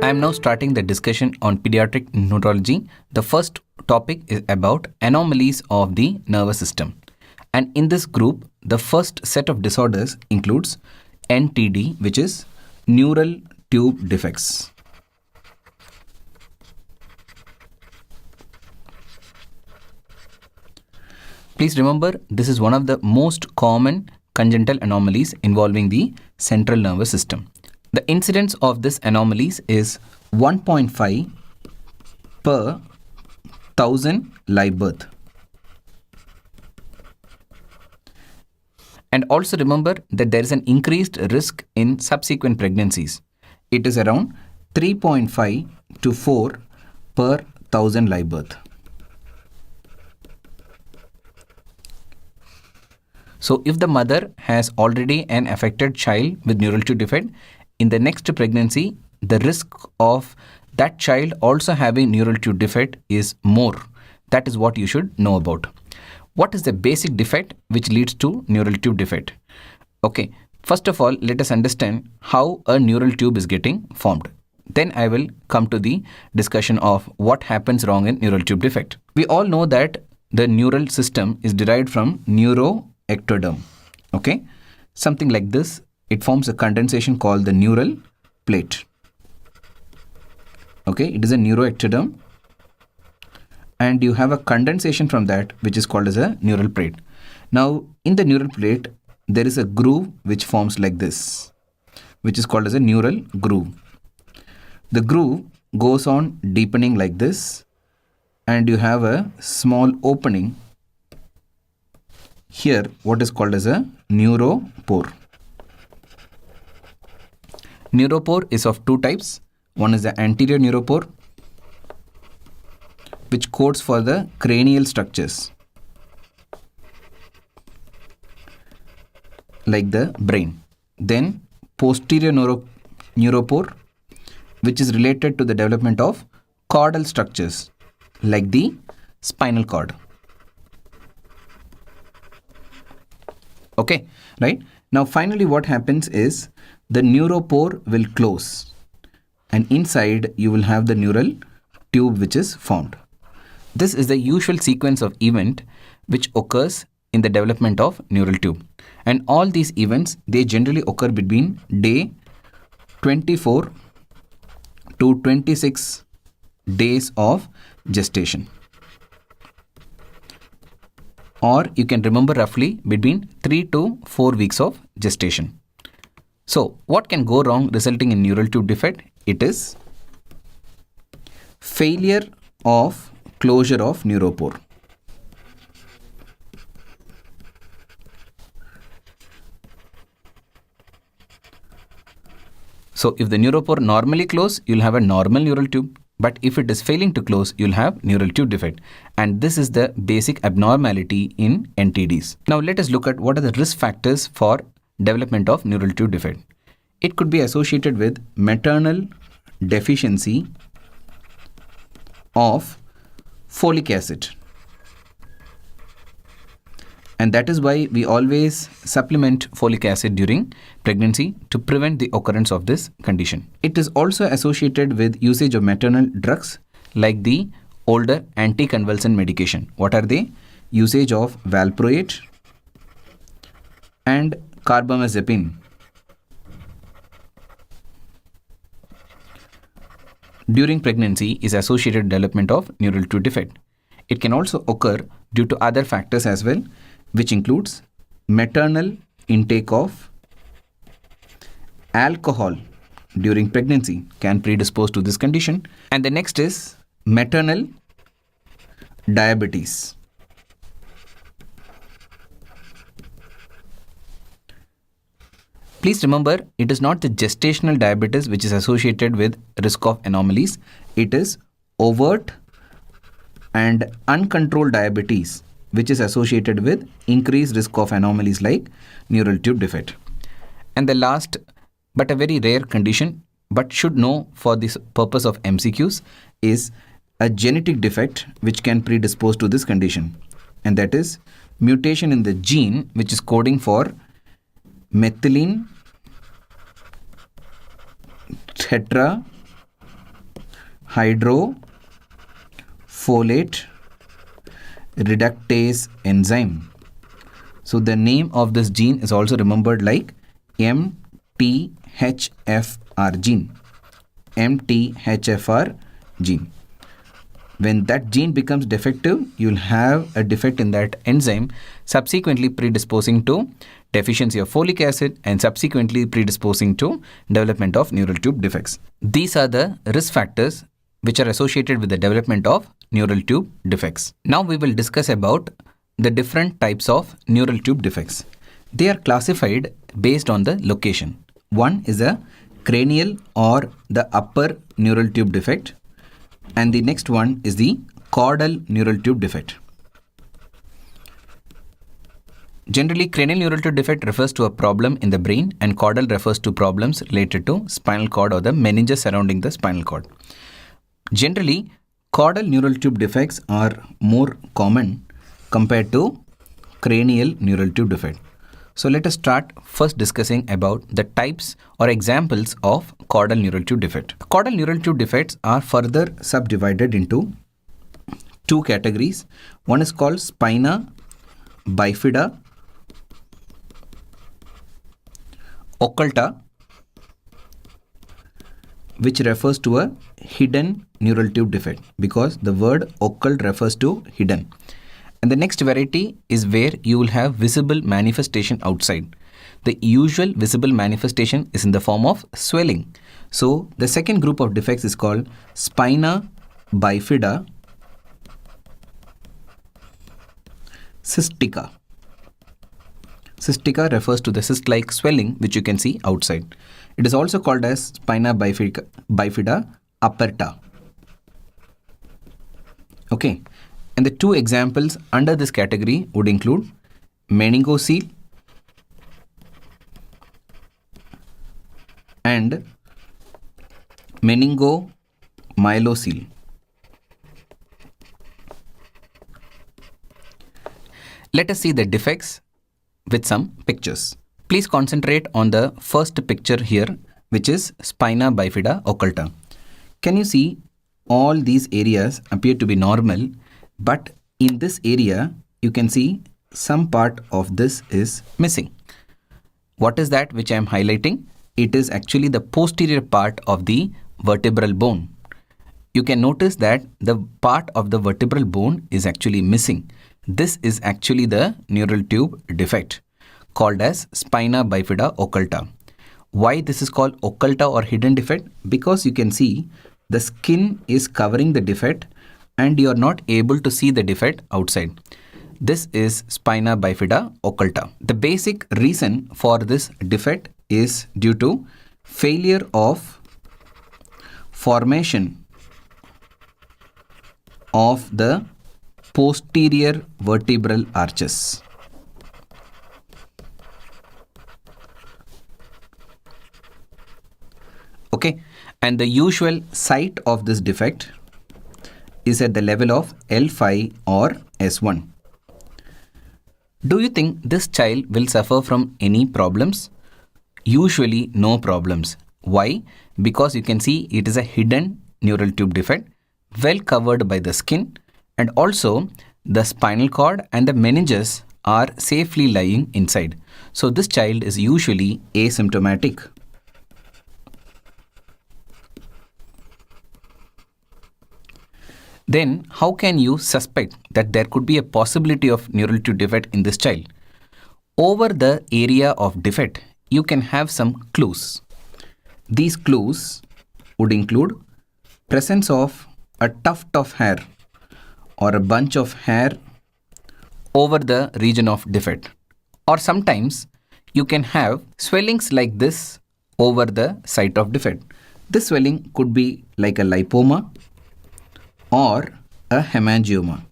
I am now starting the discussion on pediatric neurology. The first topic is about anomalies of the nervous system. And in this group, the first set of disorders includes NTD, which is neural tube defects. Please remember, this is one of the most common congenital anomalies involving the central nervous system. The incidence of this anomalies is 1.5 per 1000 live birth. And also remember that there is an increased risk in subsequent pregnancies. It is around 3.5 to 4 per 1000 live birth. So if the mother has already an affected child with neural tube defect, in the next pregnancy, the risk of that child also having neural tube defect is more. That is what you should know about. What is the basic defect which leads to neural tube defect? Okay, first of all, let us understand how a neural tube is getting formed. Then I will come to the discussion of what happens wrong in neural tube defect. We all know that the neural system is derived from neuroectoderm. Okay, something like this. It forms a condensation called the neural plate. Okay, it is a neuroectoderm, and you have a condensation from that which is called as a neural plate. Now, in the neural plate, there is a groove which forms like this, which is called as a neural groove. The groove goes on deepening like this, and you have a small opening here, what is called as a neuropore. Neuropore is of two types. One is the anterior neuropore, which codes for the cranial structures like the brain. Then posterior neuropore, which is related to the development of caudal structures like the spinal cord. Okay, right? Now finally what happens is the neuropore will close, and inside you will have the neural tube which is formed. This is the usual sequence of event which occurs in the development of neural tube. And all these events, they generally occur between day 24 to 26 days of gestation. Or you can remember roughly between 3 to 4 weeks of gestation. So what can go wrong resulting in neural tube defect? It is failure of closure of neuropore. So if the neuropore normally close, you'll have a normal neural tube. But if it is failing to close, you'll have neural tube defect. And this is the basic abnormality in NTDs. Now let us look at what are the risk factors for development of neural tube defect. It could be associated with maternal deficiency of folic acid. And that is why we always supplement folic acid during pregnancy to prevent the occurrence of this condition. It is also associated with usage of maternal drugs like the older anticonvulsant medication. What are they? Usage of valproate and carbamazepine. During pregnancy is associated with development of neural tube defect. It can also occur due to other factors as well, which includes maternal intake of alcohol during pregnancy can predispose to this condition. And the next is maternal diabetes. Please remember, it is not the gestational diabetes which is associated with risk of anomalies. It is overt and uncontrolled diabetes which is associated with increased risk of anomalies like neural tube defect. And the last, but a very rare condition, but should know for this purpose of MCQs, is a genetic defect which can predispose to this condition. And that is mutation in the gene which is coding for methylene hydrofolate reductase enzyme. So the name of this gene is also remembered like MTHFR gene. MTHFR gene. When that gene becomes defective, you'll have a defect in that enzyme, subsequently predisposing to deficiency of folic acid and subsequently predisposing to development of neural tube defects. These are the risk factors which are associated with the development of neural tube defects. Now we will discuss about the different types of neural tube defects. They are classified based on the location. One is a cranial or the upper neural tube defect, and the next one is the caudal neural tube defect. Generally, cranial neural tube defect refers to a problem in the brain, and caudal refers to problems related to spinal cord or the meninges surrounding the spinal cord. Generally, caudal neural tube defects are more common compared to cranial neural tube defect. So let us start first discussing about the types or examples of caudal neural tube defect. Caudal neural tube defects are further subdivided into two categories. One is called spina bifida occulta, which refers to a hidden neural tube defect because the word occult refers to hidden. And the next variety is where you will have visible manifestation outside. The usual visible manifestation is in the form of swelling. So the second group of defects is called spina bifida cystica. Cystica refers to the cyst-like swelling which you can see outside. It is also called as spina bifida aperta. Okay. And the two examples under this category would include meningocele and meningomyelocele. Let us see the defects with some pictures. Please concentrate on the first picture here, which is spina bifida occulta. Can you see all these areas appear to be normal? But in this area, you can see some part of this is missing. What is that which I am highlighting? It is actually the posterior part of the vertebral bone. You can notice that the part of the vertebral bone is actually missing. This is actually the neural tube defect called as spina bifida occulta. Why this is called occulta or hidden defect? Because you can see the skin is covering the defect and you are not able to see the defect outside. This is spina bifida occulta. The basic reason for this defect is due to failure of formation of the posterior vertebral arches. Okay, and the usual site of this defect is at the level of L5 or S1. Do you think this child will suffer from any problems? Usually no problems. Why? Because you can see it is a hidden neural tube defect, well covered by the skin, and also the spinal cord and the meninges are safely lying inside. So this child is usually asymptomatic. Then how can you suspect that there could be a possibility of neural tube defect in this child? Over the area of defect, you can have some clues. These clues would include presence of a tuft of hair or a bunch of hair over the region of defect. Or sometimes you can have swellings like this over the site of defect. This swelling could be like a lipoma or a hemangioma.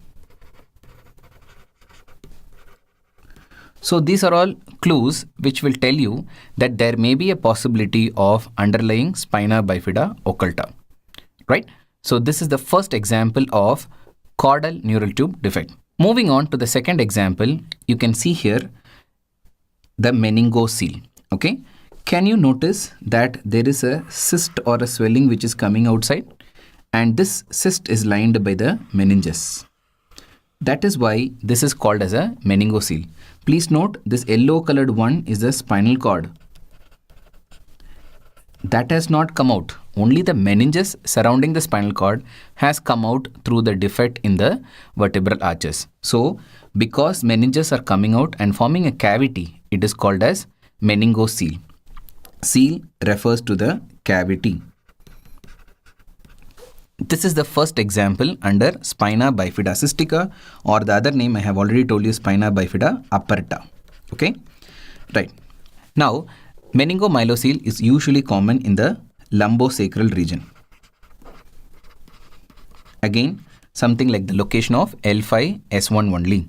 So these are all clues which will tell you that there may be a possibility of underlying spina bifida occulta, right? So this is the first example of caudal neural tube defect. Moving on to the second example, you can see here the meningocele, okay? Can you notice that there is a cyst or a swelling which is coming outside? and this cyst is lined by the meninges. That is why this is called as a meningocele. Please note, this yellow colored one is the spinal cord. That has not come out. Only the meninges surrounding the spinal cord has come out through the defect in the vertebral arches. So, because meninges are coming out and forming a cavity, it is called as meningocele. Cele refers to the cavity. This is the first example under spina bifida cystica, or the other name I have already told you, spina bifida aperta. Okay, right. Now, meningomyelocele is usually common in the lumbosacral region. Again, something like the location of L5, S1 only.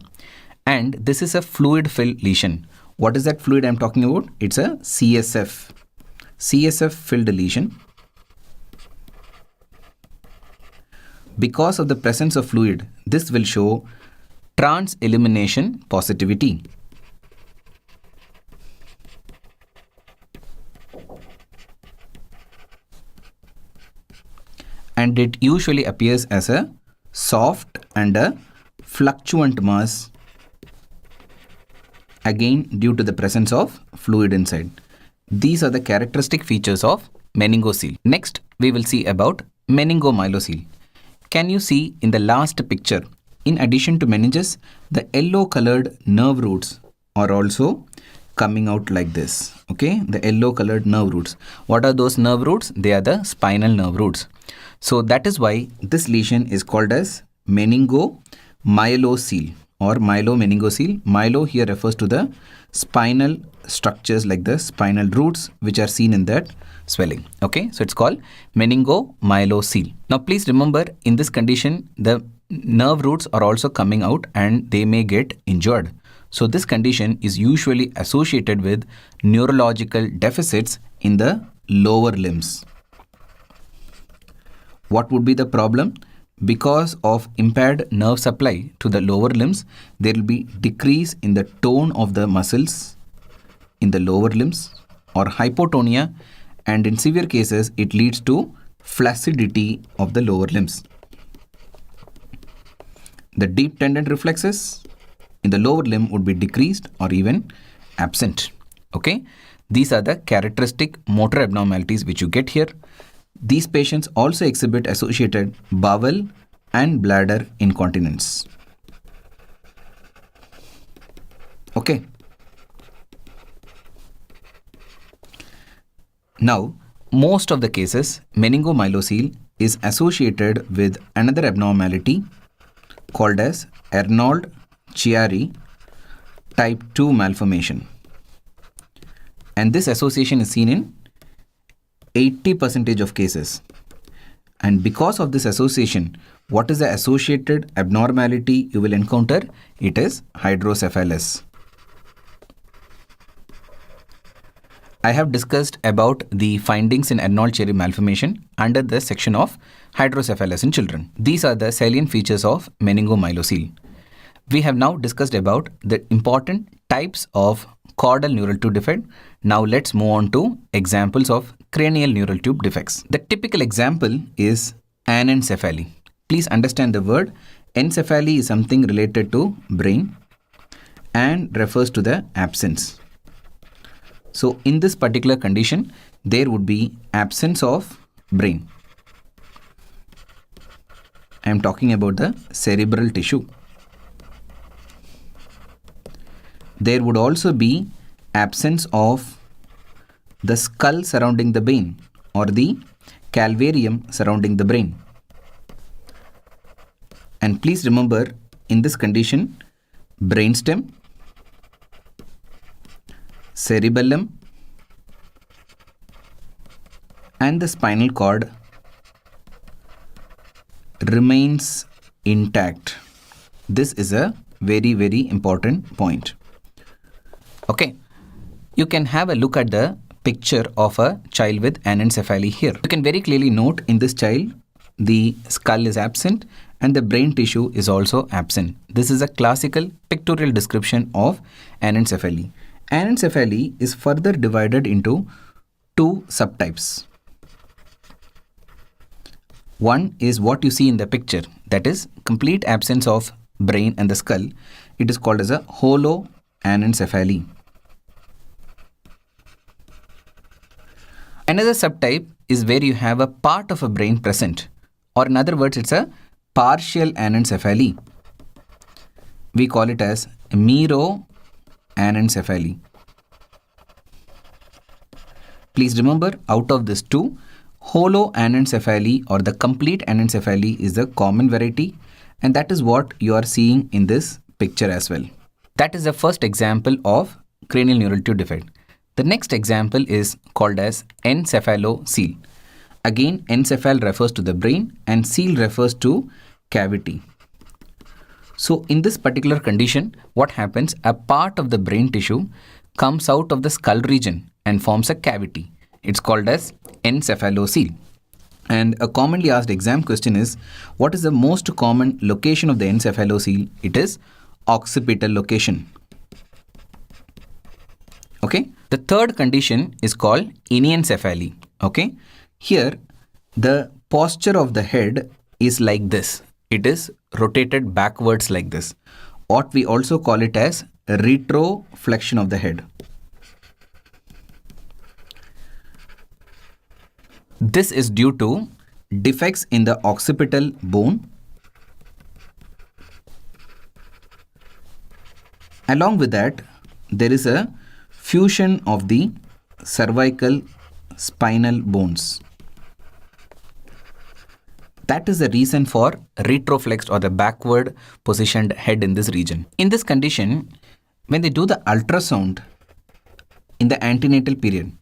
And this is a fluid-filled lesion. What is that fluid I am talking about? It's a CSF. CSF-filled lesion. Because of the presence of fluid, this will show trans-elimination positivity. And it usually appears as a soft and a fluctuant mass, again due to the presence of fluid inside. These are the characteristic features of meningocele. Next, we will see about meningomyelocele. Can you see in the last picture, in addition to meninges, the yellow colored nerve roots are also coming out like this. Okay, the yellow colored nerve roots. What are those nerve roots? They are the spinal nerve roots. So that is why this lesion is called as meningomyelocele or myelomeningocele. Myelo here refers to the spinal structures like the spinal roots which are seen in that swelling. Okay, so it's called meningomyelocele. Now please remember, in this condition the nerve roots are also coming out and they may get injured. So this condition is usually associated with neurological deficits in the lower limbs. What would be the problem? Because of impaired nerve supply to the lower limbs, there will be decrease in the tone of the muscles in the lower limbs or hypotonia, and in severe cases it leads to flaccidity of the lower limbs. The deep tendon reflexes in the lower limb would be decreased or even absent. Okay, these are the characteristic motor abnormalities which you get here. These patients also exhibit associated bowel and bladder incontinence. Okay. Now, most of the cases, meningomyelocele is associated with another abnormality called as Arnold-Chiari type 2 malformation. And this association is seen in 80% of cases. And because of this association, what is the associated abnormality you will encounter? It is hydrocephalus. I have discussed about the findings in Arnold-Chiari malformation under the section of hydrocephalus in children. These are the salient features of meningomyelocele. We have now discussed about the important types of caudal neural tube defect. Now let's move on to examples of cranial neural tube defects. The typical example is anencephaly. Please understand the word. Encephaly is something related to brain and refers to the absence. So in this particular condition, there would be absence of brain. I am talking about the cerebral tissue. There would also be absence of the skull surrounding the brain or the calvarium surrounding the brain. And please remember, in this condition, brainstem, cerebellum and the spinal cord remains intact. This is a very, very important point. Okay, you can have a look at the picture of a child with anencephaly here. You can very clearly note in this child the skull is absent and the brain tissue is also absent. This is a classical pictorial description of anencephaly. Anencephaly is further divided into two subtypes. One is what you see in the picture, that is complete absence of brain and the skull. It is called as a hollow anencephaly. Another subtype is where you have a part of a brain present, or in other words, it's a partial anencephaly. We call it as meroanencephaly. Please remember, out of these two, hollow anencephaly or the complete anencephaly is the common variety, and that is what you are seeing in this picture as well. That is the first example of cranial neural tube defect. The next example is called as encephalocele. Again, encephal refers to the brain and cele refers to cavity. So in this particular condition, what happens? A part of the brain tissue comes out of the skull region and forms a cavity. It's called as encephalocele. And a commonly asked exam question is, what is the most common location of the encephalocele? It is occipital location. Okay. The third condition is called iniencephaly. Okay. Here, the posture of the head is like this. It is rotated backwards like this. What we also call it as retroflexion of the head. This is due to defects in the occipital bone. Along with that, there is a fusion of the cervical spinal bones. That is the reason for retroflexed or the backward positioned head in this region. In this condition, when they do the ultrasound in the antenatal period,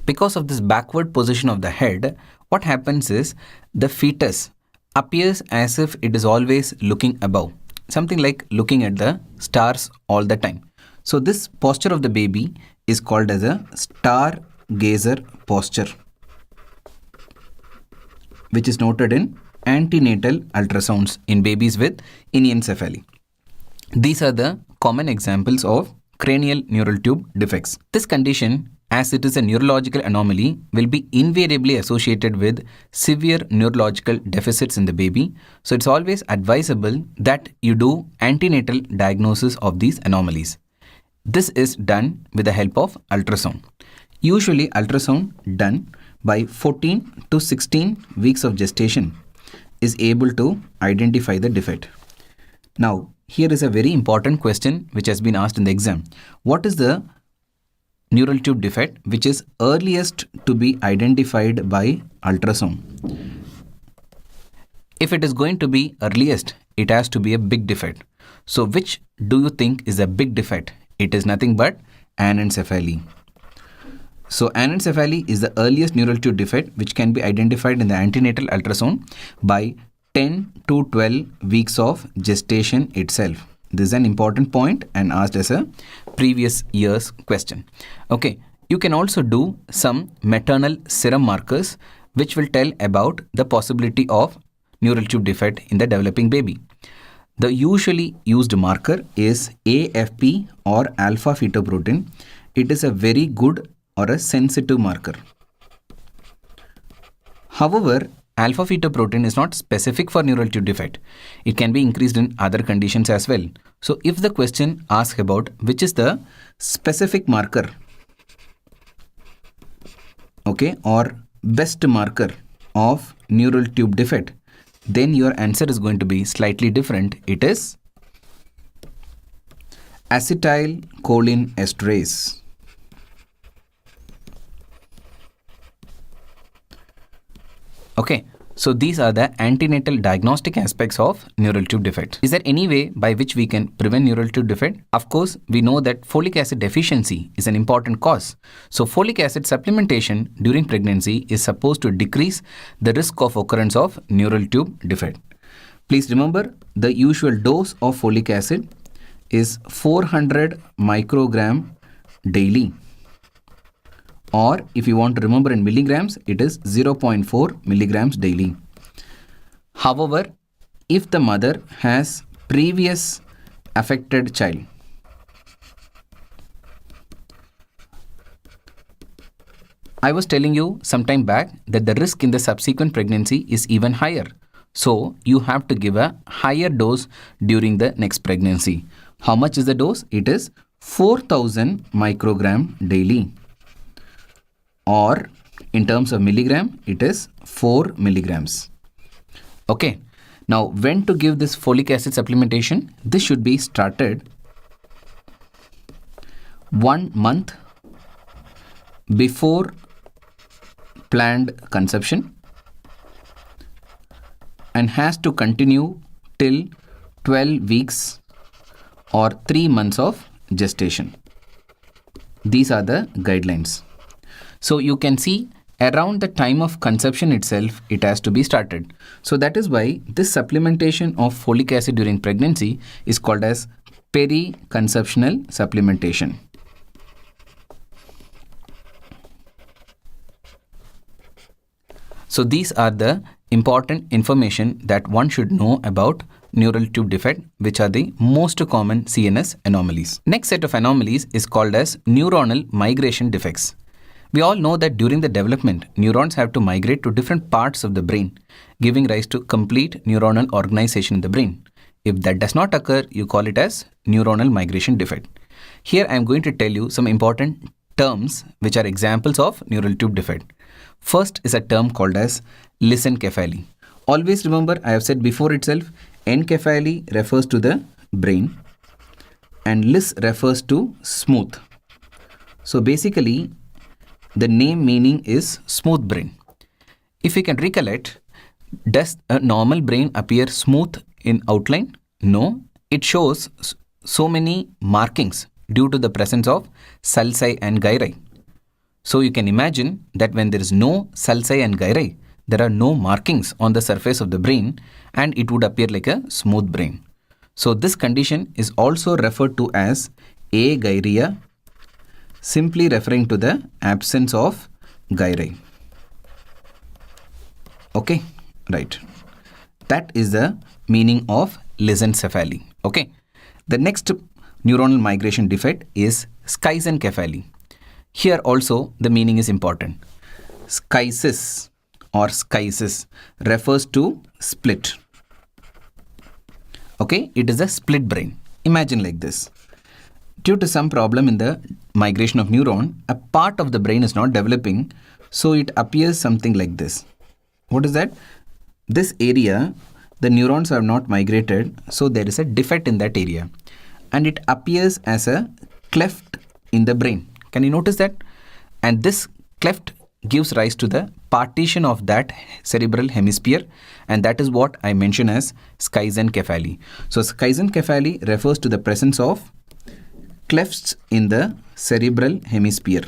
because of this backward position of the head, what happens is the fetus appears as if it is always looking above, something like looking at the stars all the time. So this posture of the baby is called as a stargazer posture, which is noted in antenatal ultrasounds in babies with iniencephaly. These are the common examples of cranial neural tube defects. This condition, as it is a neurological anomaly, will be invariably associated with severe neurological deficits in the baby. So it's always advisable that you do antenatal diagnosis of these anomalies. This is done with the help of ultrasound. Usually ultrasound done by 14 to 16 weeks of gestation is able to identify the defect. Now, here is a very important question which has been asked in the exam. What is the neural tube defect which is earliest to be identified by ultrasound? If it is going to be earliest, it has to be a big defect. So which do you think is a big defect? It is nothing but anencephaly. So anencephaly is the earliest neural tube defect which can be identified in the antenatal ultrasound by 10 to 12 weeks of gestation itself. This is an important point and asked as a previous year's question. Okay, you can also do some maternal serum markers which will tell about the possibility of neural tube defect in the developing baby. The usually used marker is AFP or alpha fetoprotein. It is a very good or a sensitive marker. However, alpha fetoprotein is not specific for neural tube defect. It can be increased in other conditions as well. So if the question asks about which is the specific marker, okay, or best marker of neural tube defect, then your answer is going to be slightly different. It is acetylcholine esterase. Okay, so these are the antenatal diagnostic aspects of neural tube defect. Is there any way by which we can prevent neural tube defect? Of course, we know that folic acid deficiency is an important cause. So folic acid supplementation during pregnancy is supposed to decrease the risk of occurrence of neural tube defect. Please remember, the usual dose of folic acid is 400 microgram daily. Or if you want to remember in milligrams, it is 0.4 milligrams daily. However, if the mother has previous affected child, I was telling you some time back that the risk in the subsequent pregnancy is even higher. So you have to give a higher dose during the next pregnancy. How much is the dose? It is 4000 microgram daily, or in terms of milligram, it is 4 milligrams. Okay. Now, when to give this folic acid supplementation? This should be started 1 month before planned conception and has to continue till 12 weeks or 3 months of gestation. These are the guidelines. So you can see around the time of conception itself, it has to be started. So that is why this supplementation of folic acid during pregnancy is called as peri-conceptional supplementation. So these are the important information that one should know about neural tube defect, which are the most common CNS anomalies. Next set of anomalies is called as neuronal migration defects. We all know that during the development, neurons have to migrate to different parts of the brain, giving rise to complete neuronal organization in the brain. If that does not occur, you call it as neuronal migration defect. Here I am going to tell you some important terms which are examples of neural tube defect. First is a term called as lissencephaly. Always remember, I have said before itself, encephaly refers to the brain and lis refers to smooth. So basically, the name meaning is smooth brain. If you can recollect, does a normal brain appear smooth in outline? No, it shows so many markings due to the presence of sulci and gyri. So you can imagine that when there is no sulci and gyri, there are no markings on the surface of the brain and it would appear like a smooth brain. So this condition is also referred to as agyria, simply referring to the absence of gyri. Okay, right. That is the meaning of lissencephaly. Okay. The next neuronal migration defect is schizencephaly. Here also the meaning is important. Schisis or schisis refers to split. Okay, it is a split brain. Imagine like this. Due to some problem in the migration of neuron, a part of the brain is not developing, so it appears something like this. What is that? This area, the neurons have not migrated, so there is a defect in that area. And it appears as a cleft in the brain. Can you notice that? And this cleft gives rise to the partition of that cerebral hemisphere, and that is what I mention as schizencephaly. So schizencephaly refers to the presence of clefts in the cerebral hemisphere.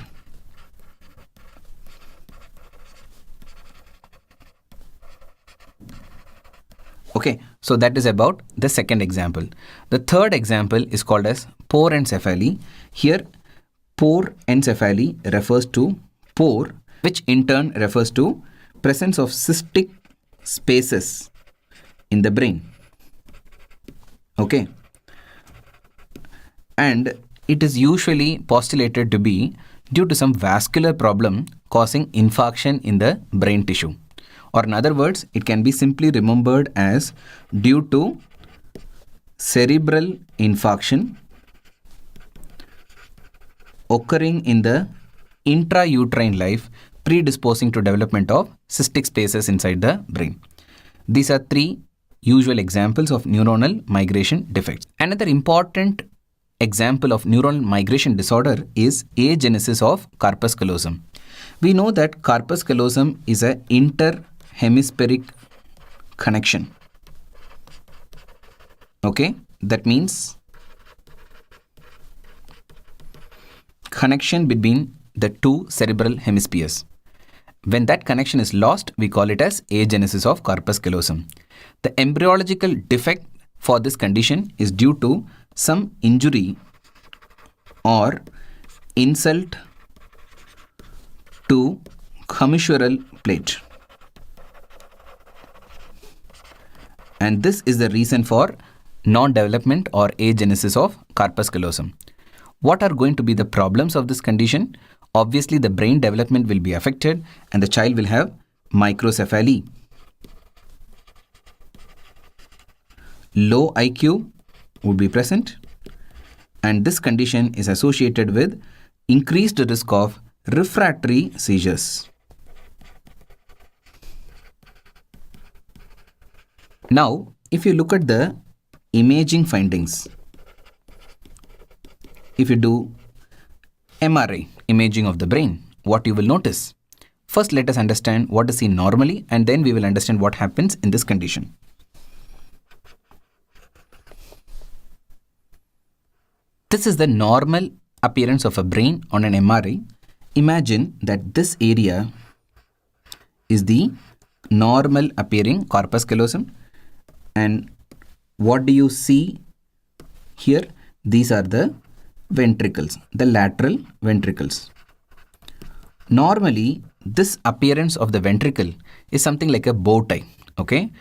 Okay, so that is about the second example. The third example is called as porencephaly. Here, porencephaly refers to pore, which in turn refers to presence of cystic spaces in the brain. Okay. And it is usually postulated to be due to some vascular problem causing infarction in the brain tissue. Or in other words, it can be simply remembered as due to cerebral infarction occurring in the intrauterine life, predisposing to development of cystic spaces inside the brain. These are three usual examples of neuronal migration defects. Another important example of neuronal migration disorder is agenesis of corpus callosum. We know that corpus callosum is an interhemispheric connection. Okay, that means connection between the two cerebral hemispheres. When that connection is lost, we call it as agenesis of corpus callosum. The embryological defect for this condition is due to some injury or insult to commissural plate. And this is the reason for non-development or agenesis of corpus callosum. What are going to be the problems of this condition? Obviously, the brain development will be affected and the child will have microcephaly. low IQ would be present, and this condition is associated with increased risk of refractory seizures. Now, if you look at the imaging findings, if you do MRI, imaging of the brain, what you will notice? First, let us understand what is seen normally, and then we will understand what happens in this condition. This is the normal appearance of a brain on an MRI. Imagine that this area is the normal appearing corpus callosum, and what do you see here? These are the ventricles, the lateral ventricles. Normally, this appearance of the ventricle is something like a bow tie. Okay,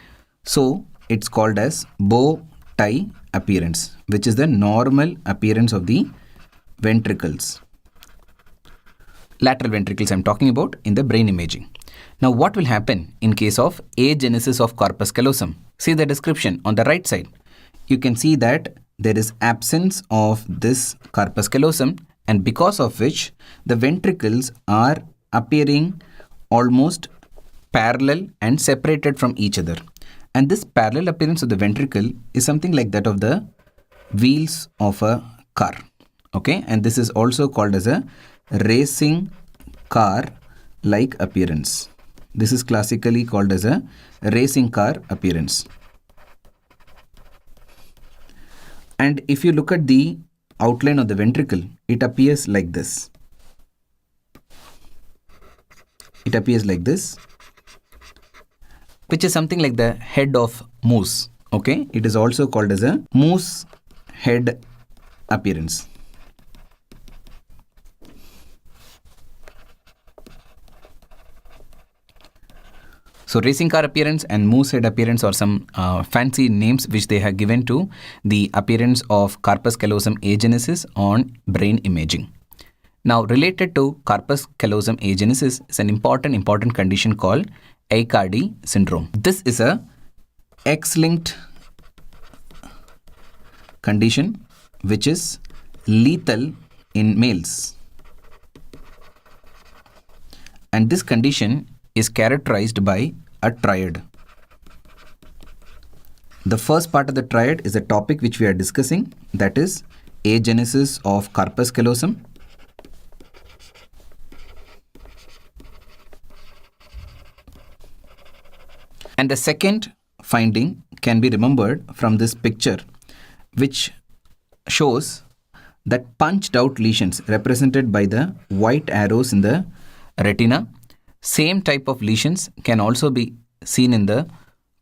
so it's called as bow tie appearance, which is the normal appearance of the ventricles. Lateral ventricles I'm talking about in the brain imaging. Now, what will happen in case of agenesis of corpus callosum? See the description on the right side. You can see that there is absence of this corpus callosum, and because of which the ventricles are appearing almost parallel and separated from each other. And this parallel appearance of the ventricle is something like that of the wheels of a car. Okay, and this is also called as a racing car like appearance. This is classically called as a racing car appearance. And if you look at the outline of the ventricle, it appears like this. It appears like this, which is something like the head of moose. Okay, it is also called as a moose head appearance. So racing car appearance and moose head appearance are some fancy names which they have given to the appearance of corpus callosum agenesis on brain imaging. Now, related to corpus callosum agenesis is an important condition called Aicardi syndrome. This is a X-linked condition which is lethal in males. And this condition is characterized by a triad. The first part of the triad is a topic which we are discussing, that is agenesis of corpus callosum. And the second finding can be remembered from this picture, which shows that punched out lesions represented by the white arrows in the retina. Same type of lesions can also be seen in the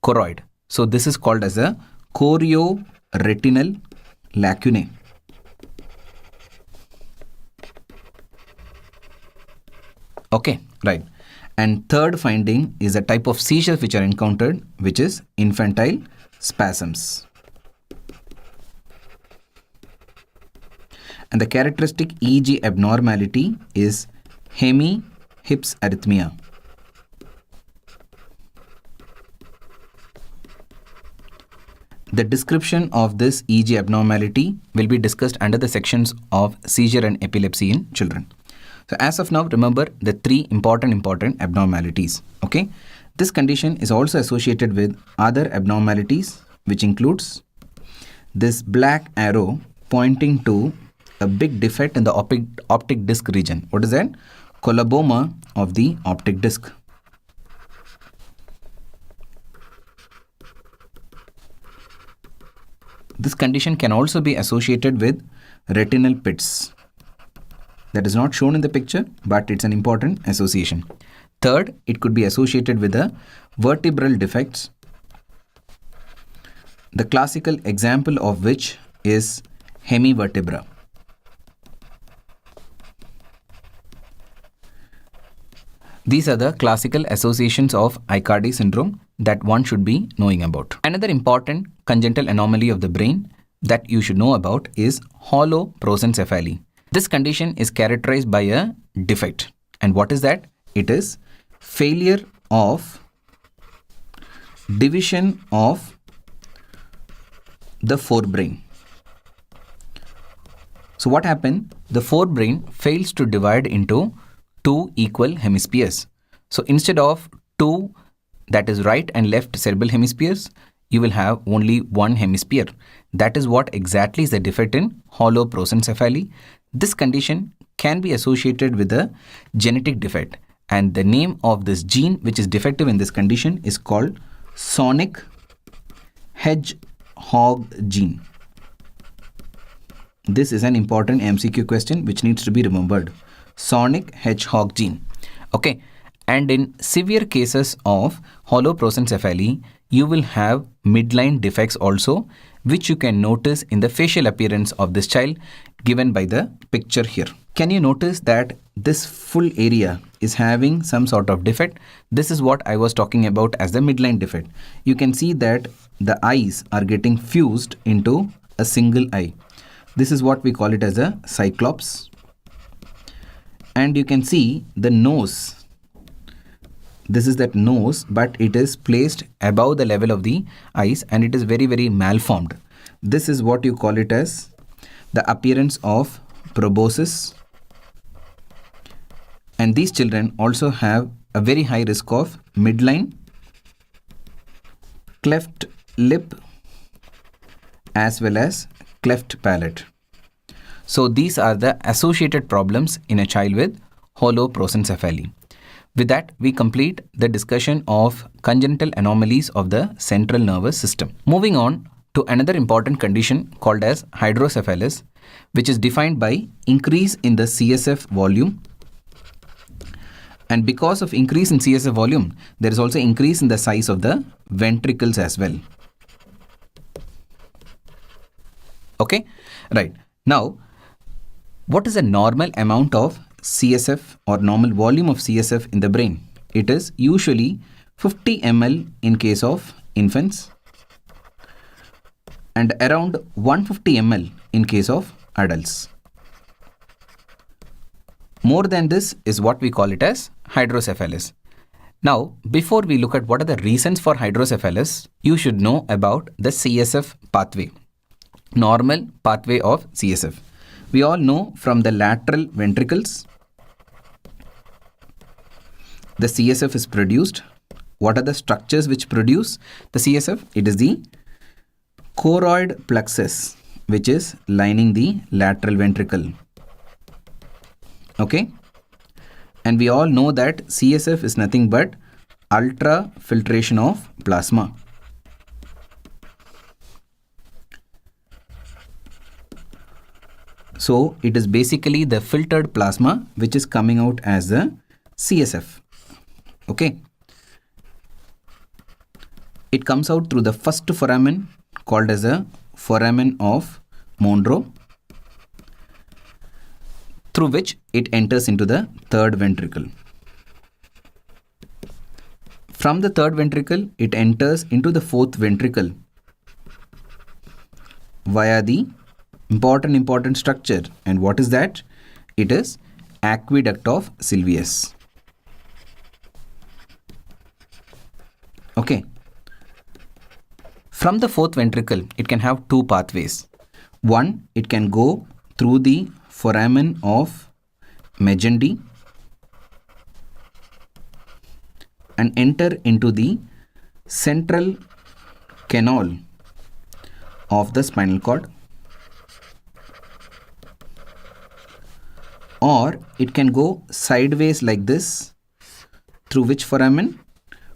choroid. So this is called as a chorioretinal lacunae. Okay, right. And third finding is a type of seizures which are encountered, which is infantile spasms. And the characteristic EEG abnormality is hemi-hips arrhythmia. The description of this EEG abnormality will be discussed under the sections of seizure and epilepsy in children. So as of now, remember the three important abnormalities. Okay, this condition is also associated with other abnormalities, which includes this black arrow pointing to a big defect in the optic disc region. What is that? Coloboma of the optic disc. This condition can also be associated with retinal pits. That is not shown in the picture, but it's an important association. Third, it could be associated with the vertebral defects, the classical example of which is hemivertebra. These are the classical associations of Aicardi syndrome that one should be knowing about. Another important congenital anomaly of the brain that you should know about is hollow prosencephaly. This condition is characterized by a defect. And what is that? It is failure of division of the forebrain. So what happened? The forebrain fails to divide into two equal hemispheres. So instead of two, that is right and left cerebral hemispheres, you will have only one hemisphere. That is what exactly is the defect in holoprosencephaly. This condition can be associated with a genetic defect, and the name of this gene which is defective in this condition is called sonic hedgehog gene. This is an important MCQ question which needs to be remembered. Sonic hedgehog gene. Okay. And in severe cases of holoprosencephaly, you will have midline defects also, which you can notice in the facial appearance of this child given by the picture here. Can you notice that this full area is having some sort of defect? This is what I was talking about as the midline defect. You can see that the eyes are getting fused into a single eye. This is what we call it as a cyclops. And you can see the nose. This is that nose, but it is placed above the level of the eyes and it is very, very malformed. This is what you call it as the appearance of proboscis. And these children also have a very high risk of midline, cleft lip, as well as cleft palate. So these are the associated problems in a child with holoprosencephaly. With that, we complete the discussion of congenital anomalies of the central nervous system. Moving on to another important condition called as hydrocephalus, which is defined by increase in the CSF volume. And because of increase in CSF volume, there is also increase in the size of the ventricles as well. Okay, right. Now, what is the normal amount of CSF or normal volume of CSF in the brain? It is usually 50 ml in case of infants and around 150 ml in case of adults. More than this is what we call it as hydrocephalus. Now, before we look at what are the reasons for hydrocephalus, you should know about the CSF pathway, normal pathway of CSF. We all know from the lateral ventricles, the CSF is produced. What are the structures which produce the CSF? It is the choroid plexus, which is lining the lateral ventricle. Okay. And we all know that CSF is nothing but ultrafiltration of plasma. So it is basically the filtered plasma which is coming out as the CSF. Okay. It comes out through the first foramen called as the foramen of Monro, through which it enters into the third ventricle. From the third ventricle, it enters into the fourth ventricle via the important structure. And what is that? It is aqueduct of Sylvius. Okay. From the fourth ventricle, it can have two pathways. One, it can go through the foramen of Magendie and enter into the central canal of the spinal cord, or it can go sideways like this through which foramen?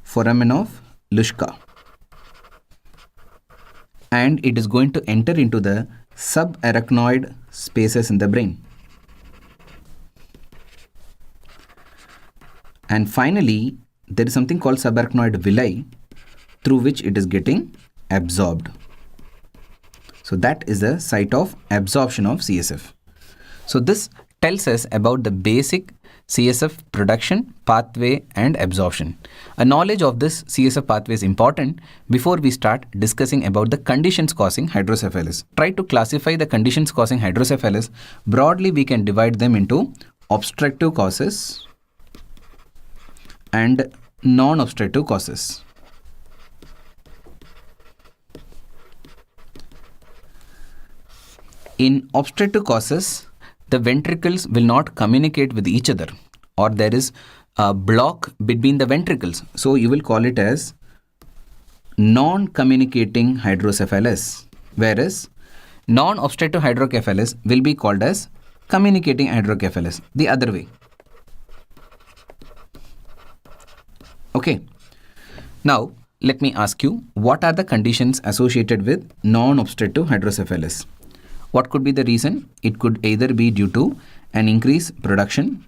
Foramen of Luschka, and it is going to enter into the subarachnoid spaces in the brain. And finally, there is something called subarachnoid villi through which it is getting absorbed. So that is the site of absorption of CSF. So this tells us about the basic CSF production, pathway and absorption. A knowledge of this CSF pathway is important before we start discussing about the conditions causing hydrocephalus. Try to classify the conditions causing hydrocephalus. Broadly, we can divide them into obstructive causes and non-obstructive causes. In obstructive causes, the ventricles will not communicate with each other, or there is a block between the ventricles. So you will call it as non-communicating hydrocephalus, whereas non-obstructive hydrocephalus will be called as communicating hydrocephalus, the other way. Okay. Now, let me ask you, what are the conditions associated with non-obstructive hydrocephalus? What could be the reason? It could either be due to an increased production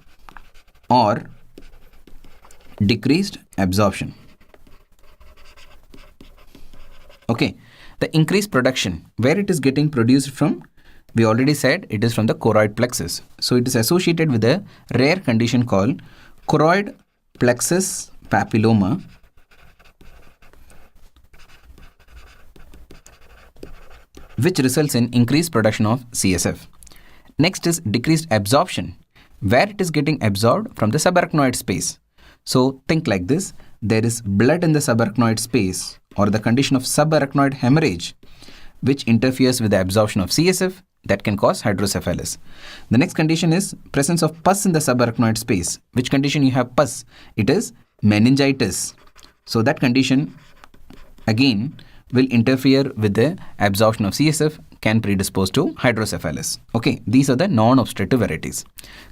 or decreased absorption. Okay, the increased production, where it is getting produced from? We already said it is from the choroid plexus. So it is associated with a rare condition called choroid plexus papilloma, which results in increased production of CSF. Next is decreased absorption, where it is getting absorbed from the subarachnoid space. So think like this, there is blood in the subarachnoid space, or the condition of subarachnoid hemorrhage, which interferes with the absorption of CSF, that can cause hydrocephalus. The next condition is presence of pus in the subarachnoid space. Which condition you have pus? It is meningitis. So that condition again will interfere with the absorption of CSF, can predispose to hydrocephalus. Okay, these are the non-obstructive varieties.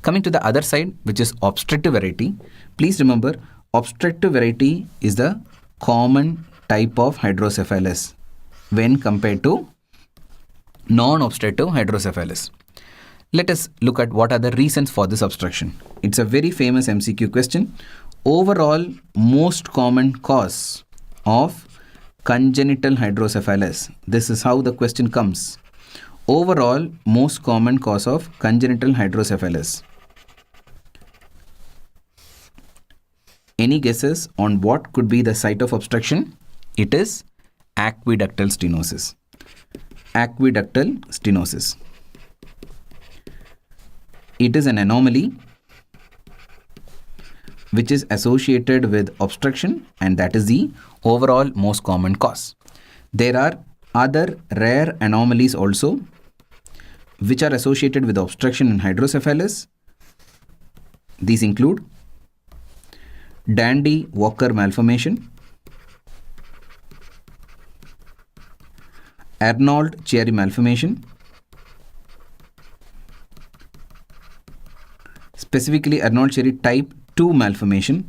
Coming to the other side, which is obstructive variety, please remember, obstructive variety is the common type of hydrocephalus when compared to non-obstructive hydrocephalus. Let us look at what are the reasons for this obstruction. It's a very famous MCQ question. Overall, most common cause of congenital hydrocephalus. This is how the question comes. Overall, most common cause of congenital hydrocephalus. Any guesses on what could be the site of obstruction? It is aqueductal stenosis. Aqueductal stenosis. It is an anomaly which is associated with obstruction, and that is the overall most common cause. There are other rare anomalies also which are associated with obstruction in hydrocephalus. These include Dandy-Walker malformation, Arnold-Chiari malformation, specifically Arnold-Chiari type 2 malformation,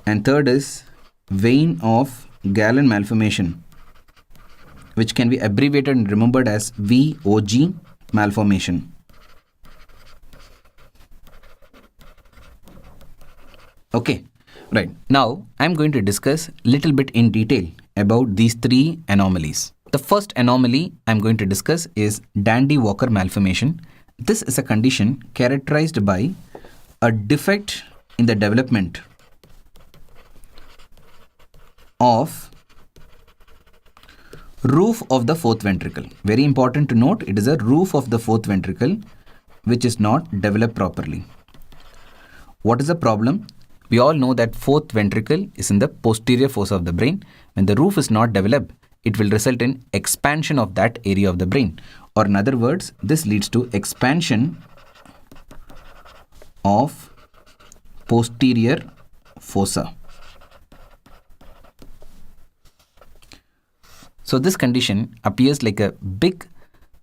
and third is vein of Galen malformation, which can be abbreviated and remembered as VOG malformation. Okay, right. Now I am going to discuss little bit in detail about these three anomalies. The first anomaly I am going to discuss is Dandy-Walker malformation. This is a condition characterized by a defect in the development of roof of the fourth ventricle. Very important to note, it is a roof of the fourth ventricle which is not developed properly. What is the problem? We all know that fourth ventricle is in the posterior fossa of the brain. When the roof is not developed, it will result in expansion of that area of the brain. Or in other words, this leads to expansion of posterior fossa. So this condition appears like a big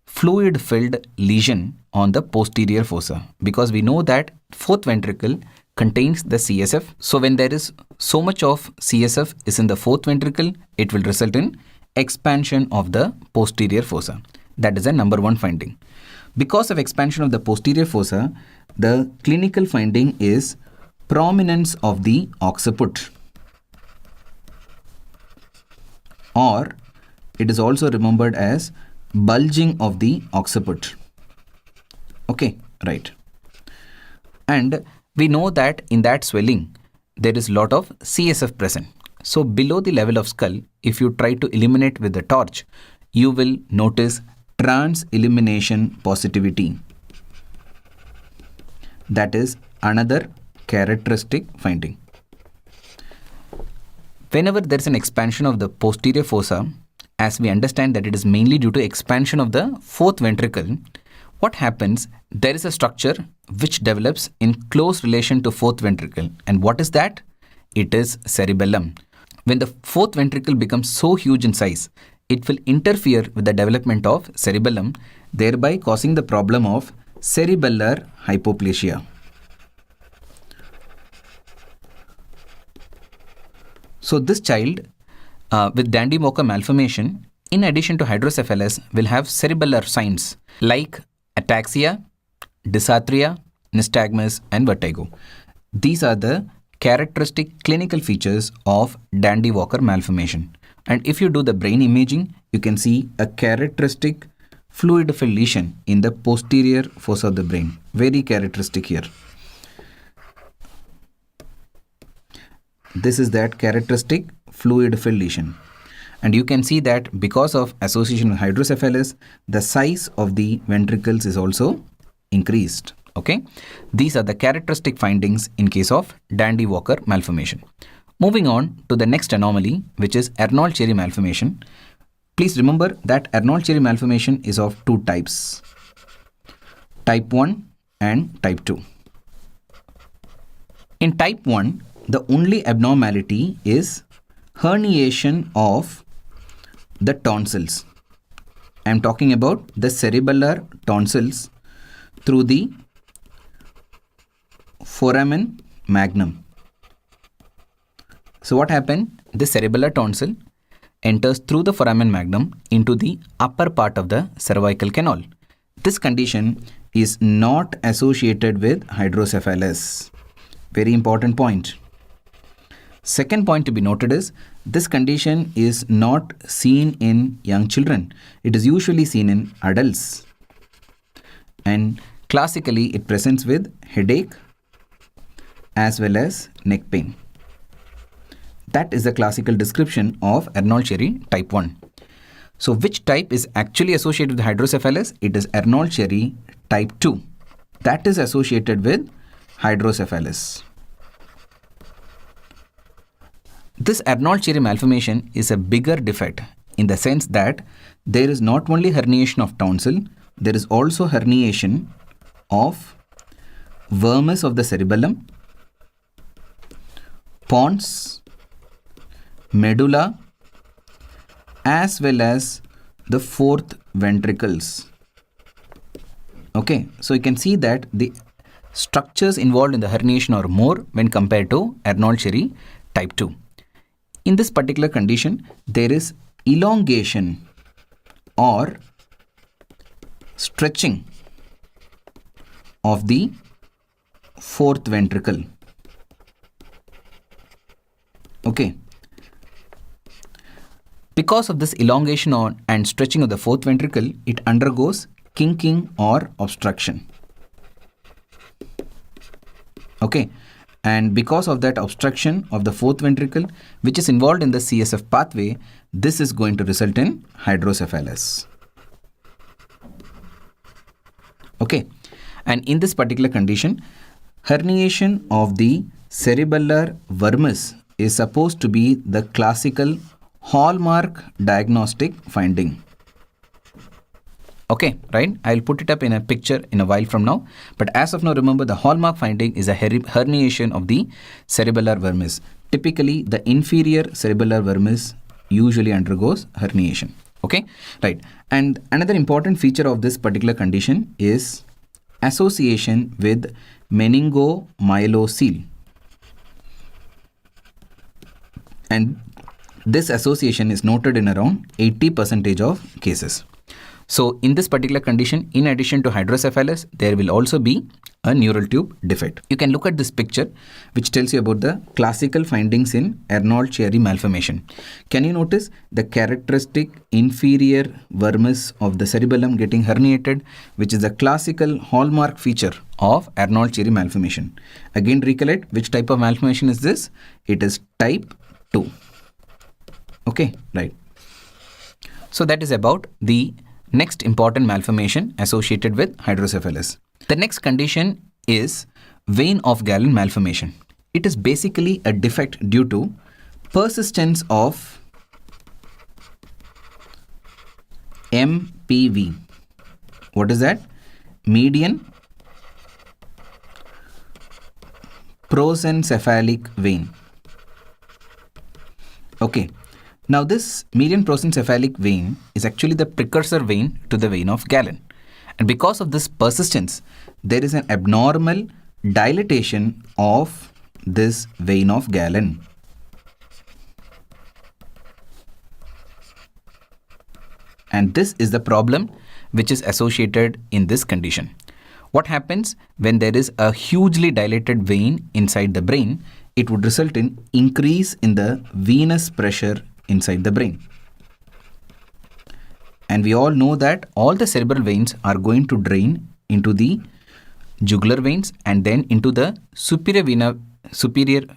fluid-filled lesion on the posterior fossa, because we know that fourth ventricle contains the CSF. So when there is so much of CSF is in the fourth ventricle, it will result in expansion of the posterior fossa. That is the number one finding. Because of expansion of the posterior fossa, the clinical finding is prominence of the occiput, or it is also remembered as bulging of the occiput. Okay, right. And we know that in that swelling, there is a lot of CSF present. So below the level of skull, if you try to illuminate with the torch, you will notice trans-illumination positivity. That is another characteristic finding. Whenever there is an expansion of the posterior fossa, as we understand that it is mainly due to expansion of the fourth ventricle, What happens? There is a structure which develops in close relation to fourth ventricle. And what is that? It is cerebellum. When the fourth ventricle becomes so huge in size, it will interfere with the development of cerebellum, thereby causing the problem of cerebellar hypoplasia. So this child with Dandy-Walker malformation, in addition to hydrocephalus, will have cerebellar signs like ataxia, dysarthria, nystagmus, and vertigo. These are the characteristic clinical features of Dandy-Walker malformation. And if you do the brain imaging, you can see a characteristic fluid-filled lesion in the posterior fossa of the brain. Very characteristic here. This is that characteristic fluid-filled lesion. And you can see that because of association with hydrocephalus, the size of the ventricles is also increased. Okay, these are the characteristic findings in case of Dandy-Walker malformation. Moving on to the next anomaly, which is Arnold-Chiari malformation. Please remember that Arnold-Chiari malformation is of two types, type 1 and type 2. In type 1, the only abnormality is herniation of the tonsils. I am talking about the cerebellar tonsils through the foramen magnum. So what happened? The cerebellar tonsil enters through the foramen magnum into the upper part of the cervical canal. This condition is not associated with hydrocephalus. Very important point. Second point to be noted is this condition is not seen in young children. It is usually seen in adults. And classically it presents with headache as well as neck pain. That is the classical description of Arnold-Chiari type 1. So which type is actually associated with hydrocephalus? It is Arnold-Chiari type 2. That is associated with hydrocephalus. This Arnold-Chiari malformation is a bigger defect in the sense that there is not only herniation of tonsil, there is also herniation of vermis of the cerebellum, pons, medulla, as well as the fourth ventricles. Okay, so you can see that the structures involved in the herniation are more when compared to Arnold-Chiari type 2. In this particular condition, there is elongation or stretching of the fourth ventricle. Okay. Because of this elongation and stretching of the fourth ventricle, it undergoes kinking or obstruction. Okay. And because of that obstruction of the fourth ventricle, which is involved in the CSF pathway, this is going to result in hydrocephalus. Okay. And in this particular condition, herniation of the cerebellar vermis is supposed to be the classical hallmark diagnostic finding. Okay, right? I'll put it up in a picture in a while from now. But as of now, remember the hallmark finding is a herniation of the cerebellar vermis. Typically, the inferior cerebellar vermis usually undergoes herniation. Okay, right. And another important feature of this particular condition is association with meningomyelocele. And this association is noted in around 80% of cases. So in this particular condition, in addition to hydrocephalus, there will also be a neural tube defect. You can look at this picture which tells you about the classical findings in Arnold-Chiari malformation. Can you notice the characteristic inferior vermis of the cerebellum getting herniated, which is a classical hallmark feature of Arnold-Chiari malformation. Again, recollect which type of malformation is this? It is type 2. Okay, right. So that is about the next important malformation associated with hydrocephalus. The next condition is vein of Galen malformation. It is basically a defect due to persistence of MPV. What is that? median prosencephalic vein. Okay, now this median prosencephalic vein is actually the precursor vein to the vein of Galen. And because of this persistence, there is an abnormal dilatation of this vein of Galen. And this is the problem which is associated in this condition. What happens when there is a hugely dilated vein inside the brain? It would result in increase in the venous pressure inside the brain. And we all know that all the cerebral veins are going to drain into the jugular veins and then into the superior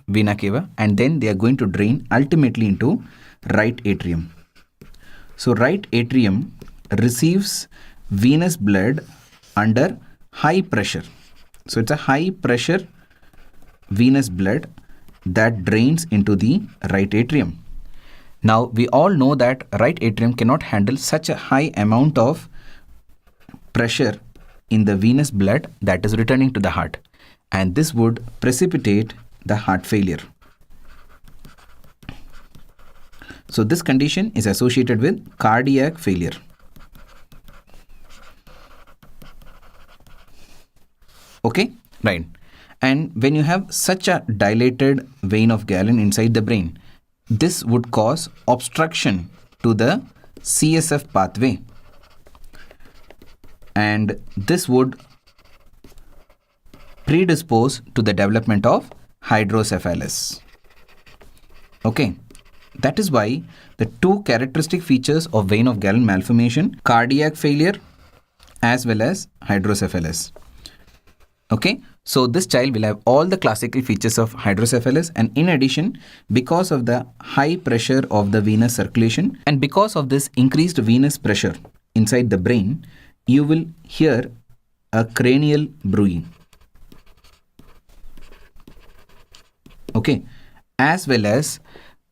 vena cava, and then they are going to drain ultimately into right atrium. So right atrium receives venous blood under high pressure. So it's a high pressure venous blood that drains into the right atrium. Now we all know that right atrium cannot handle such a high amount of pressure in the venous blood that is returning to the heart, and this would precipitate the heart failure. So this condition is associated with cardiac failure. Okay, right. And when you have such a dilated vein of Galen inside the brain, this would cause obstruction to the CSF pathway, and this would predispose to the development of hydrocephalus. Okay, that is why the two characteristic features of vein of Galen malformation, cardiac failure as well as hydrocephalus. Okay, so this child will have all the classical features of hydrocephalus, and in addition, because of the high pressure of the venous circulation and because of this increased venous pressure inside the brain, you will hear a cranial bruit. Okay, as well as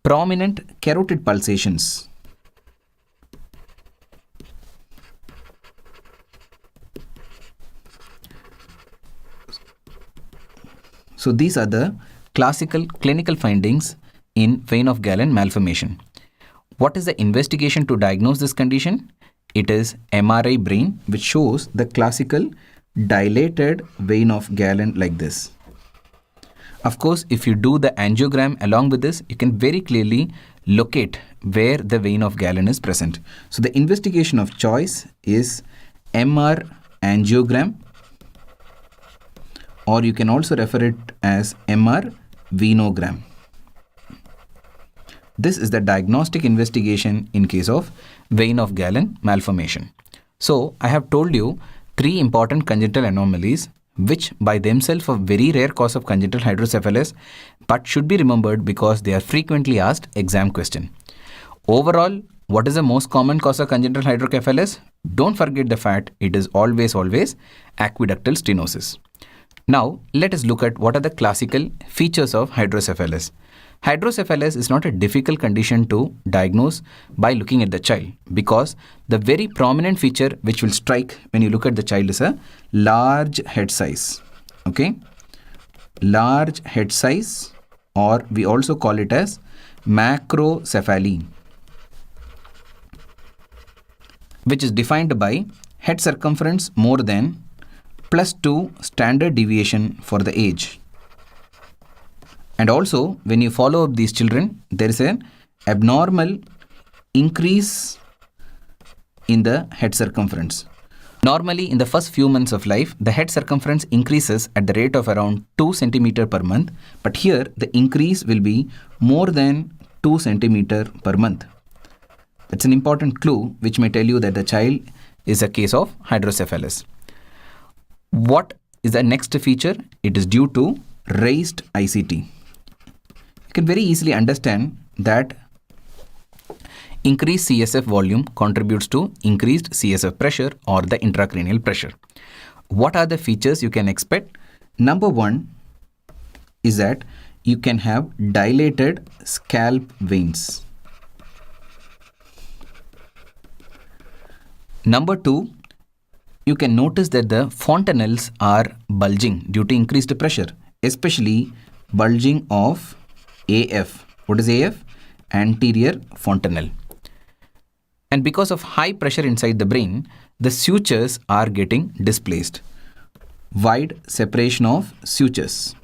prominent carotid pulsations. So these are the classical clinical findings in vein of Galen malformation. What is the investigation to diagnose this condition? It is MRI brain, which shows the classical dilated vein of Galen like this. Of course, if you do the angiogram along with this, you can very clearly locate where the vein of Galen is present. So the investigation of choice is MR angiogram, or you can also refer it as MR venogram. This is the diagnostic investigation in case of vein of Galen malformation. So I have told you three important congenital anomalies which by themselves are very rare cause of congenital hydrocephalus, but should be remembered because they are frequently asked exam question. Overall, what is the most common cause of congenital hydrocephalus? Don't forget the fact it is always aqueductal stenosis. Now, let us look at what are the classical features of hydrocephalus. Hydrocephalus is not a difficult condition to diagnose by looking at the child, because the very prominent feature which will strike when you look at the child is a large head size. Okay, large head size, or we also call it as macrocephaly, which is defined by head circumference more than +2 standard deviation for the age. And also, when you follow up these children, there is an abnormal increase in the head circumference. Normally, in the first few months of life, the head circumference increases at the rate of around 2 cm per month, but here the increase will be more than 2 cm per month. That's an important clue which may tell you that the child is a case of hydrocephalus. What is the next feature? It is due to raised ICT. You can very easily understand that increased CSF volume contributes to increased CSF pressure or the intracranial pressure. What are the features you can expect? Number one is that you can have dilated scalp veins. Number two, you can notice that the fontanelles are bulging due to increased pressure, especially bulging of AF. What is AF? Anterior fontanelle. And because of high pressure inside the brain, the sutures are getting displaced. Wide separation of sutures.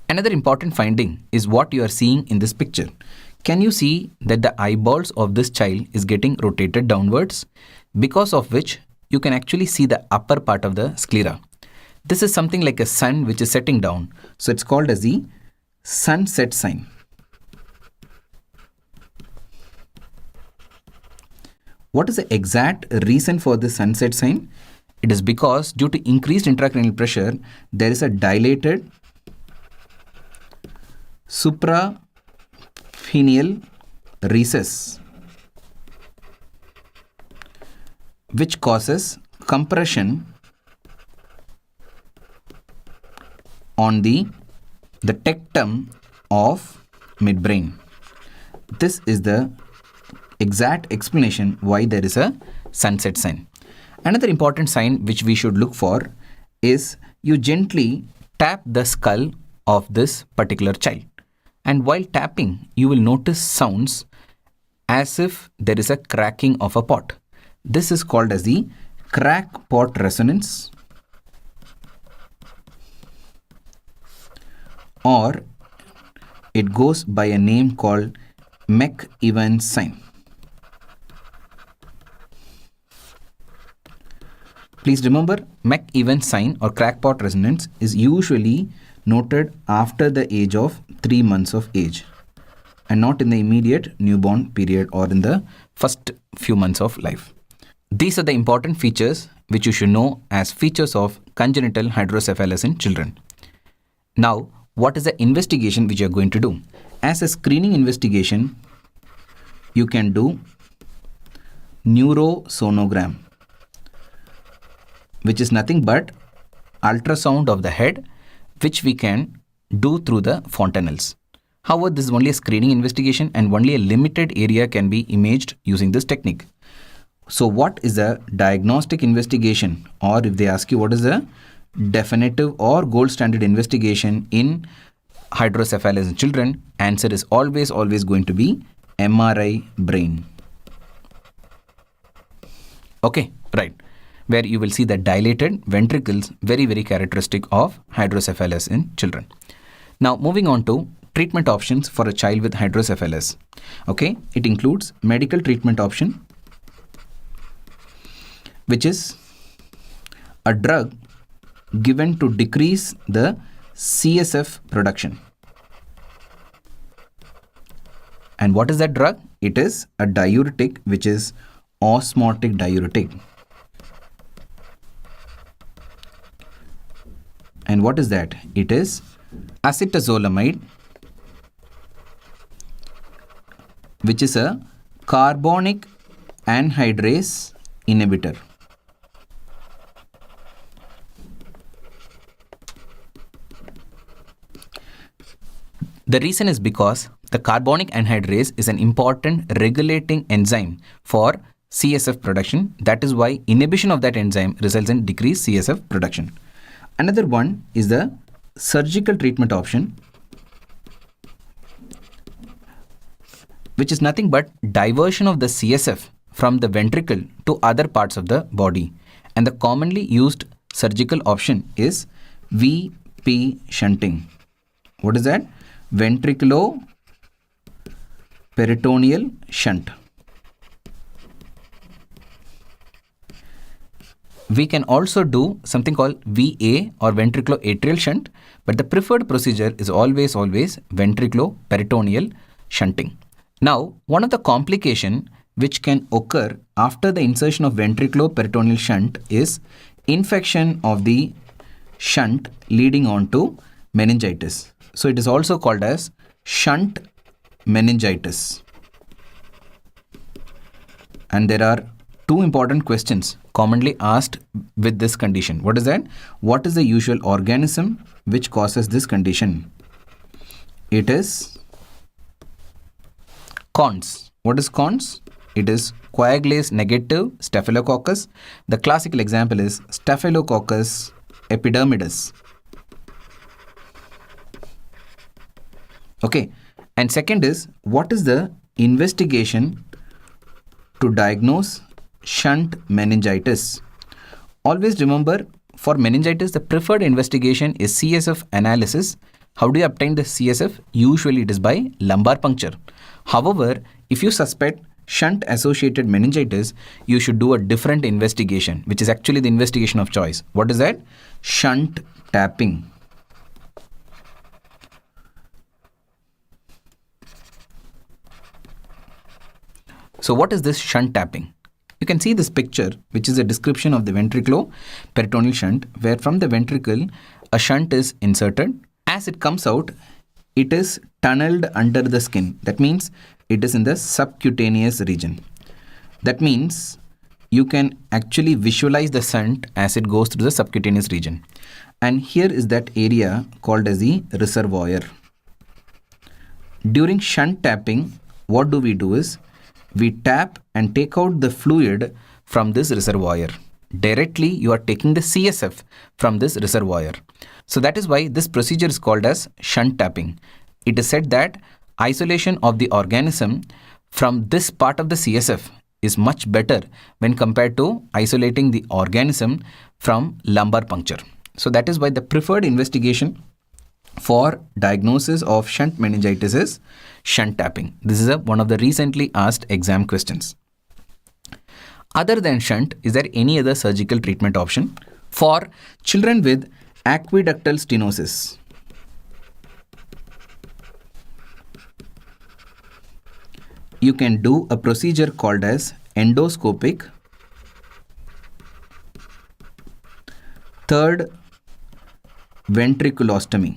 Another important finding is what you are seeing in this picture. Can you see that the eyeballs of this child is getting rotated downwards, because of which you can actually see the upper part of the sclera. This is something like a sun which is setting down. So it's called as the sunset sign. What is the exact reason for this sunset sign? It is because due to increased intracranial pressure, there is a dilated suprapheneal recess which causes compression on the tectum of midbrain. This is the exact explanation why there is a sunset sign. Another important sign which we should look for is you gently tap the skull of this particular child. And while tapping, you will notice sounds as if there is a cracking of a pot. This is called as the crack pot resonance, or it goes by a name called Mc-Evans sign. Please remember, Mc-Evans sign or crackpot resonance is usually noted after the age of 3 months of age and not in the immediate newborn period or in the first few months of life. These are the important features which you should know as features of congenital hydrocephalus in children. Now, what is the investigation which you are going to do? As a screening investigation, you can do neurosonogram, which is nothing but ultrasound of the head, which we can do through the fontanelles. However, this is only a screening investigation and only a limited area can be imaged using this technique. So what is the diagnostic investigation, or if they ask you what is the definitive or gold standard investigation in hydrocephalus in children, answer is always going to be MRI brain. Okay, right. Where you will see the dilated ventricles, very characteristic of hydrocephalus in children. Now moving on to treatment options for a child with hydrocephalus. Okay, it includes medical treatment option, which is a drug given to decrease the CSF production. And what is that drug? It is a diuretic, which is osmotic diuretic. And what is that? It is acetazolamide, which is a carbonic anhydrase inhibitor. The reason is because the carbonic anhydrase is an important regulating enzyme for CSF production. That is why inhibition of that enzyme results in decreased CSF production. Another one is the surgical treatment option, which is nothing but diversion of the CSF from the ventricle to other parts of the body. And the commonly used surgical option is VP shunting. What is that? Ventriculoperitoneal shunt. We can also do something called VA or ventriculoatrial shunt, but the preferred procedure is always ventriculoperitoneal shunting. Now, one of the complications which can occur after the insertion of ventriculoperitoneal shunt is infection of the shunt leading on to meningitis. So it is also called as shunt meningitis. And there are two important questions commonly asked with this condition. What is that? What is the usual organism which causes this condition? It is Cons. What is cons? It is coagulase negative staphylococcus. The classical example is Staphylococcus epidermidis. Okay. And second is, what is the investigation to diagnose shunt meningitis? Always remember, for meningitis, the preferred investigation is CSF analysis. How do you obtain the CSF? Usually it is by lumbar puncture. However, if you suspect shunt associated meningitis, you should do a different investigation, which is actually the investigation of choice. What is that? Shunt tapping. So what is this shunt tapping? You can see this picture, which is a description of the ventriculoperitoneal shunt, where from the ventricle a shunt is inserted. As it comes out, it is tunneled under the skin. That means it is in the subcutaneous region. That means you can actually visualize the shunt as it goes through the subcutaneous region. And here is that area called as the reservoir. During shunt tapping, what do we do is, we tap and take out the fluid from this reservoir. Directly you are taking the CSF from this reservoir. So that is why this procedure is called as shunt tapping. It is said that isolation of the organism from this part of the CSF is much better when compared to isolating the organism from lumbar puncture. So that is why the preferred investigation for diagnosis of shunt meningitis is shunt tapping. This is one of the recently asked exam questions. Other than shunt, is there any other surgical treatment option? For children with aqueductal stenosis, you can do a procedure called as endoscopic third ventriculostomy.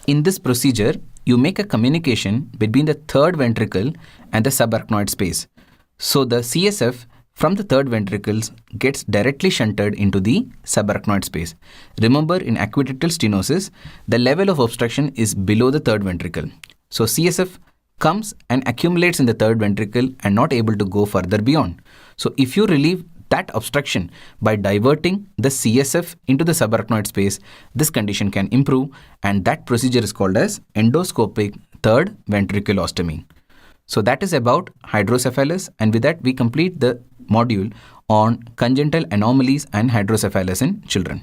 In this procedure, you make a communication between the third ventricle and the subarachnoid space. So the CSF from the third ventricles gets directly shunted into the subarachnoid space. Remember, in aqueductal stenosis, the level of obstruction is below the third ventricle. So CSF comes and accumulates in the third ventricle and not able to go further beyond. So if you relieve that obstruction by diverting the CSF into the subarachnoid space, this condition can improve, and that procedure is called as endoscopic third ventriculostomy. So that is about hydrocephalus, and with that we complete the module on congenital anomalies and hydrocephalus in children.